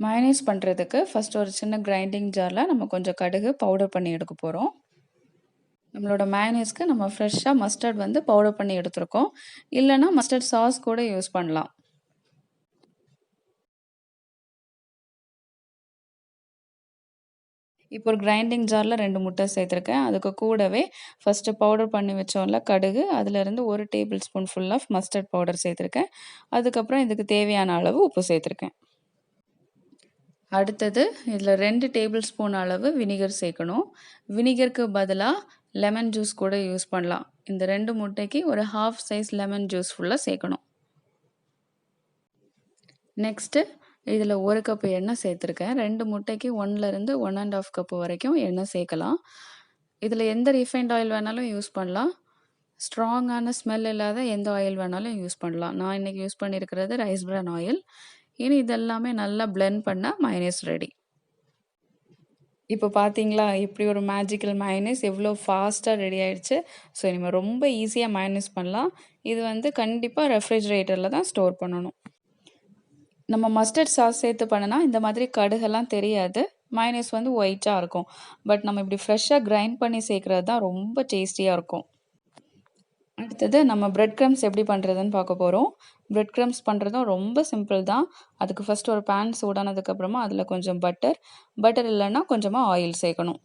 Mayonnaise பண்ணுறதுக்கு first ஒரு சின்ன கிரைண்டிங் ஜாரில் நம்ம கொஞ்சம் கடுகு பவுடர் பண்ணி எடுக்க போகிறோம். நம்மளோட மயோனைஸ்க்கு நம்ம ஃப்ரெஷ்ஷாக மஸ்டர்ட் வந்து பவுடர் பண்ணி எடுத்துருக்கோம். இல்லைனா மஸ்டர்ட் சாஸ் கூட யூஸ் பண்ணலாம். இப்போ ஒரு கிரைண்டிங் ஜாரில் 2 முட்டை சேர்த்துருக்கேன். அதுக்கு கூடவே ஃபஸ்ட்டு பவுடர் பண்ணி வச்சோம்ல கடுகு, அதிலேருந்து 1 table spoon full of mustard powder சேர்த்துருக்கேன். அதுக்கப்புறம் இதுக்கு தேவையான அளவு உப்பு சேர்த்துருக்கேன். அடுத்தது இதில் 2 டேபிள் ஸ்பூன் அளவு வினிகர் சேர்க்கணும். வினிகருக்கு பதிலாக லெமன் ஜூஸ் கூட யூஸ் பண்ணலாம். இந்த 2 முட்டைக்கு ஒரு ஹாஃப் சைஸ் லெமன் ஜூஸ் ஃபுல்லாக சேர்க்கணும். நெக்ஸ்ட்டு இதில் 1 கப் எண்ணெய் சேர்த்துருக்கேன். 2 முட்டைக்கு 1லேருந்து 1 1/2 கப் வரைக்கும் எண்ணெய் சேர்க்கலாம். இதில் எந்த ரீஃபைண்ட் ஆயில் வேணாலும் யூஸ் பண்ணலாம். ஸ்ட்ராங்கான ஸ்மெல் இல்லாத எந்த ஆயில் வேணாலும் யூஸ் பண்ணலாம். நான் இன்றைக்கி யூஸ் பண்ணியிருக்கிறது ரைஸ் பிரான் ஆயில். இனி இதெல்லாமே நல்லா பிளெண்ட் பண்ண மயோனைஸ் ரெடி. இப்போ பார்த்தீங்களா இப்படி ஒரு மேஜிக்கல் மயோனைஸ் எவ்வளோ ஃபாஸ்ட்டாக ரெடி ஆயிடுச்சு. ஸோ இனிமேல் ரொம்ப ஈஸியாக மயோனைஸ் பண்ணலாம். இது வந்து கண்டிப்பாக ரெஃப்ரிஜிரேட்டரில் தான் ஸ்டோர் பண்ணணும். நம்ம மஸ்டர்ட் சாஸ் சேர்த்து பண்ணுனா இந்த மாதிரி கடுகெல்லாம் தெரியாது. மயோனைஸ் வந்து ஒயிட்டாக இருக்கும். பட் நம்ம இப்படி ஃப்ரெஷ்ஷாக கிரைண்ட் பண்ணி சேர்க்குறது தான் ரொம்ப டேஸ்டியாக இருக்கும். அடுத்தது நம்ம பிரெட் க்ரம்ஸ் எப்படி பண்ணுறதுன்னு பார்க்க போகிறோம். பிரெட் க்ரம்ஸ் பண்ணுறதும் ரொம்ப சிம்பிள் தான். அதுக்கு ஃபஸ்ட்டு ஒரு பேன் சூடானதுக்கப்புறமா அதில் கொஞ்சம் பட்டர் இல்லைன்னா கொஞ்சமாக ஆயில் சேர்க்கணும்.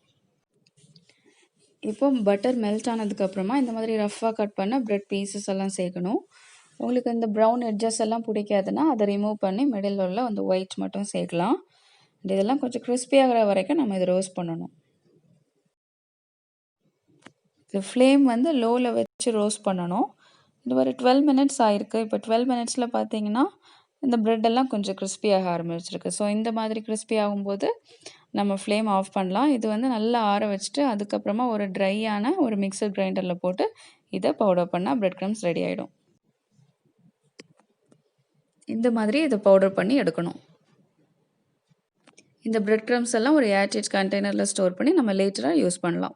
இப்போ பட்டர் மெல்ட் ஆனதுக்கப்புறமா இந்த மாதிரி ரஃப்பாக கட் பண்ண பிரெட் பீசஸ் எல்லாம் சேர்க்கணும். உங்களுக்கு இந்த ப்ரௌன் எட்ஜஸ் எல்லாம் பிடிக்காதுன்னா அதை ரிமூவ் பண்ணி மிடில் உள்ள அந்த ஒயிட் மட்டும் சேர்க்கலாம். இதெல்லாம் கொஞ்சம் கிறிஸ்பி ஆகிற வரைக்கும் நம்ம இதை ரோஸ்ட் பண்ணணும். இது ஃப்ளேம் வந்து லோவில் வச்சு ரோஸ்ட் பண்ணணும். இது ஒரு 12 மினிட்ஸ் ஆகிருக்கு. இப்போ 12 மினிட்ஸில் பார்த்தீங்கன்னா இந்த ப்ரெட்டெல்லாம் கொஞ்சம் கிறிஸ்பியாக ஆரம்பிச்சிருக்கு. ஸோ இந்த மாதிரி கிறிஸ்பி ஆகும்போது நம்ம ஃப்ளேம் ஆஃப் பண்ணலாம். இது வந்து நல்லா ஆற வச்சுட்டு அதுக்கப்புறமா ஒரு ட்ரையான ஒரு மிக்சர் கிரைண்டரில் போட்டு இதை பவுடர் பண்ணால் பிரெட் க்ரம்ஸ் ரெடி ஆகிடும். இந்த மாதிரி இதை பவுடர் பண்ணி எடுக்கணும். இந்த பிரெட் க்ரம்ஸ் எல்லாம் ஒரு ஏர்டைட் கண்டெய்னரில் ஸ்டோர் பண்ணி நம்ம லேட்டராக யூஸ் பண்ணலாம்.